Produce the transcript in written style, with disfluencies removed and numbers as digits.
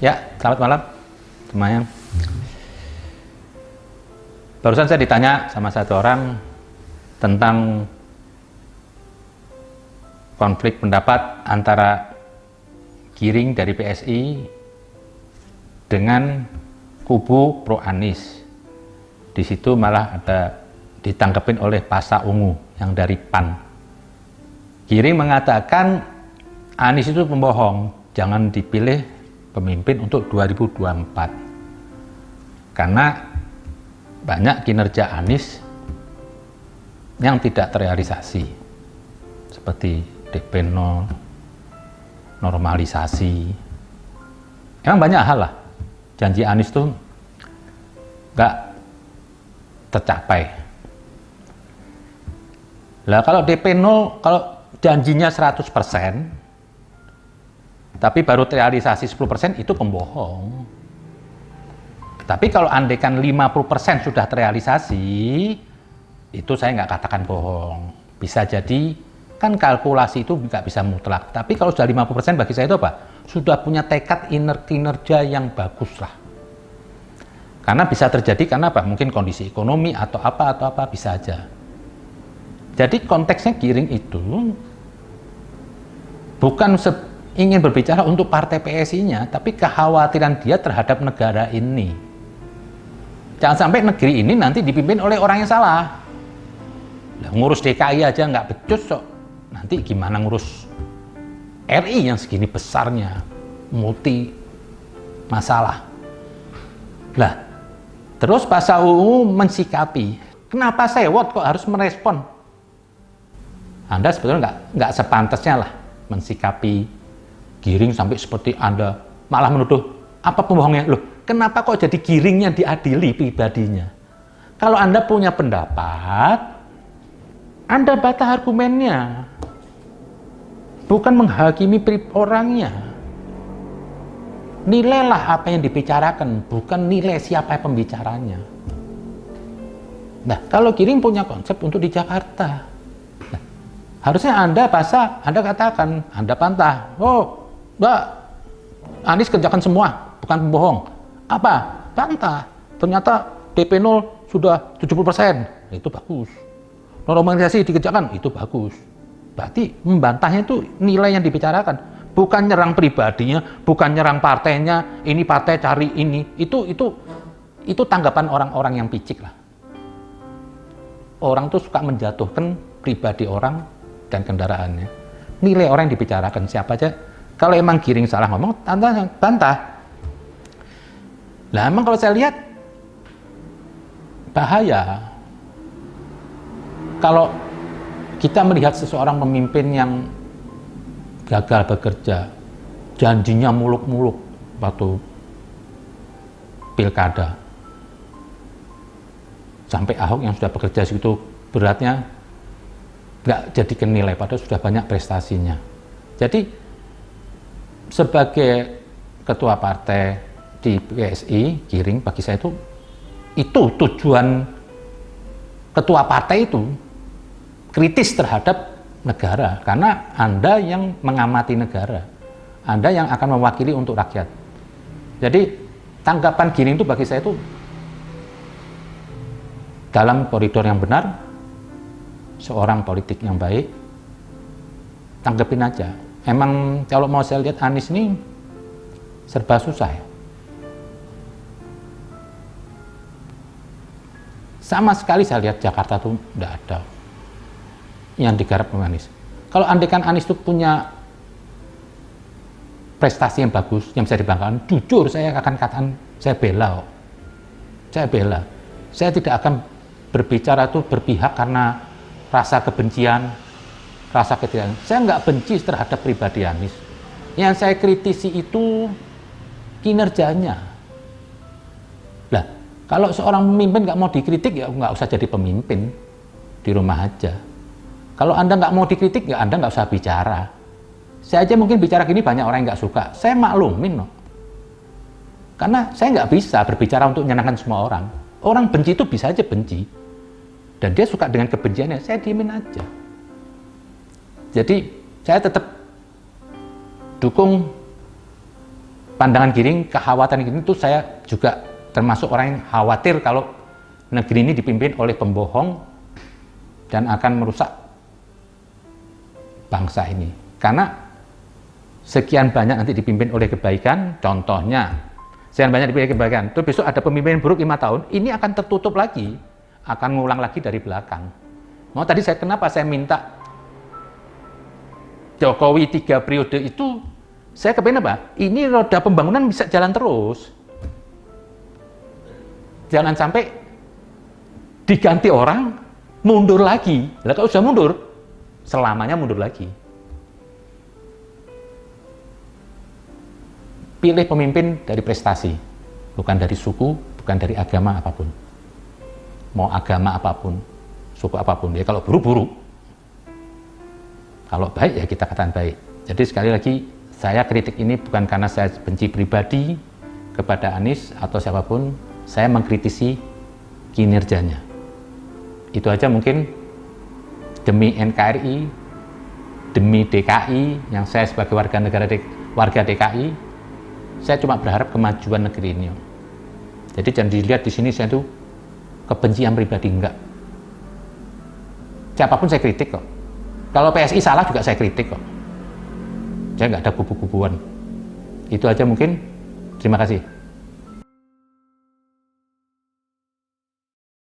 Ya, selamat malam semuanya. Barusan saya ditanya sama satu orang tentang konflik pendapat antara Giring dari PSI dengan kubu pro Anies. Di situ malah ada ditangkepin oleh Pasha Ungu yang dari PAN. Giring mengatakan Anies itu pembohong, jangan dipilih pemimpin untuk 2024 karena banyak kinerja Anies yang tidak terrealisasi seperti DP 0, normalisasi. Emang banyak hal lah janji Anies tuh nggak tercapai. Lah kalau DP 0, kalau janjinya 100% tapi baru terrealisasi 10%, itu pembohong. Tapi kalau andaikan 50% sudah terrealisasi, itu saya nggak katakan bohong. Bisa jadi, kan kalkulasi itu nggak bisa mutlak. Tapi kalau sudah 50% bagi saya itu apa? Sudah punya tekad kinerja yang bagus lah. Karena bisa terjadi, karena apa? Mungkin kondisi ekonomi atau apa bisa aja. Jadi konteksnya Giring itu bukan ingin berbicara untuk partai PSI-nya, tapi kekhawatiran dia terhadap negara ini. Jangan sampai negeri ini nanti dipimpin oleh orang yang salah. Lah, ngurus DKI aja nggak becus kok. Nanti gimana ngurus RI yang segini besarnya, multi masalah. Lah, terus Pasha Ungu mensikapi, kenapa sewot kok harus merespon? Anda sebetulnya nggak sepantasnya lah mensikapi Giring sampai seperti Anda malah menuduh apa pembohongnya. Loh, kenapa kok jadi Giring yang diadili pribadinya? Kalau Anda punya pendapat, Anda bantah argumennya, bukan menghakimi orangnya. Nilailah apa yang dibicarakan, bukan nilai siapa pembicaranya. Nah, kalau Giring punya konsep untuk di Jakarta, nah, harusnya Anda katakan, Anda bantah. Oh, Mbak, Anies kerjakan semua, bukan pembohong. Apa? Bantah. Ternyata DP 0 sudah 70%. Itu bagus. Normalisasi dikerjakan, itu bagus. Berarti membantahnya itu nilai yang dibicarakan. Bukan nyerang pribadinya, bukan nyerang partainya, ini partai cari ini. Itu tanggapan orang-orang yang picik lah. Orang tuh suka menjatuhkan pribadi orang dan kendaraannya. Nilai orang yang dibicarakan, siapa aja. Kalau emang Giring salah ngomong, Anda bantah. Lah emang kalau saya lihat bahaya kalau kita melihat seseorang pemimpin yang gagal bekerja, janjinya muluk-muluk waktu pilkada, sampai Ahok yang sudah bekerja segitu beratnya nggak jadi nilai, padahal sudah banyak prestasinya. Jadi sebagai ketua partai di PSI, Giring bagi saya itu tujuan ketua partai itu kritis terhadap negara, karena Anda yang mengamati negara, Anda yang akan mewakili untuk rakyat. Jadi tanggapan Giring itu bagi saya itu dalam koridor yang benar, seorang politik yang baik, tanggepin aja. Emang kalau mau saya lihat Anies ini serba susah ya. Sama sekali saya lihat Jakarta tuh nggak ada yang digarap oleh Anies. Kalau andaikan Anies itu punya prestasi yang bagus, yang bisa dibanggakan, jujur saya akan katakan saya bela kok. Saya bela. Saya tidak akan berbicara tuh berpihak karena rasa kebencian, rasa ketidakadilan. Saya nggak benci terhadap pribadi Anies. Yang saya kritisi itu kinerjanya. Lah, kalau seorang pemimpin nggak mau dikritik, ya nggak usah jadi pemimpin, di rumah aja. Kalau Anda nggak mau dikritik, ya Anda nggak usah bicara. Saya aja mungkin bicara gini banyak orang yang nggak suka. Saya maklumin loh. Karena saya nggak bisa berbicara untuk menyenangkan semua orang. Orang benci itu bisa aja benci. Dan dia suka dengan kebenciannya, saya diemin aja. Jadi saya tetap dukung pandangan Giring, kekhawatiran Giring itu saya juga termasuk orang yang khawatir kalau negeri ini dipimpin oleh pembohong dan akan merusak bangsa ini. Karena sekian banyak nanti dipimpin oleh kebaikan, contohnya sekian banyak dipimpin kebaikan, terus besok ada pemimpin buruk 5 tahun, ini akan tertutup lagi, akan ngulang lagi dari belakang. Mau tadi kenapa saya minta Jokowi 3 periode itu, saya kepengen apa? Ini roda pembangunan bisa jalan terus. Jangan sampai diganti orang, mundur lagi. Lah kalau sudah mundur, selamanya mundur lagi. Pilih pemimpin dari prestasi, bukan dari suku, bukan dari agama apapun. Mau agama apapun, suku apapun. Ya kalau buruk-buruk. Kalau baik ya kita katakan baik. Jadi sekali lagi, saya kritik ini bukan karena saya benci pribadi kepada Anies atau siapapun, saya mengkritisi kinerjanya. Itu aja mungkin demi NKRI, demi DKI, yang saya sebagai warga DKI, saya cuma berharap kemajuan negeri ini. Jadi jangan dilihat di sini saya tuh kebencian pribadi, enggak. Siapapun saya kritik kok. Kalau PSI salah juga saya kritik kok. Saya nggak ada kubu-kubuan. Itu aja mungkin. Terima kasih.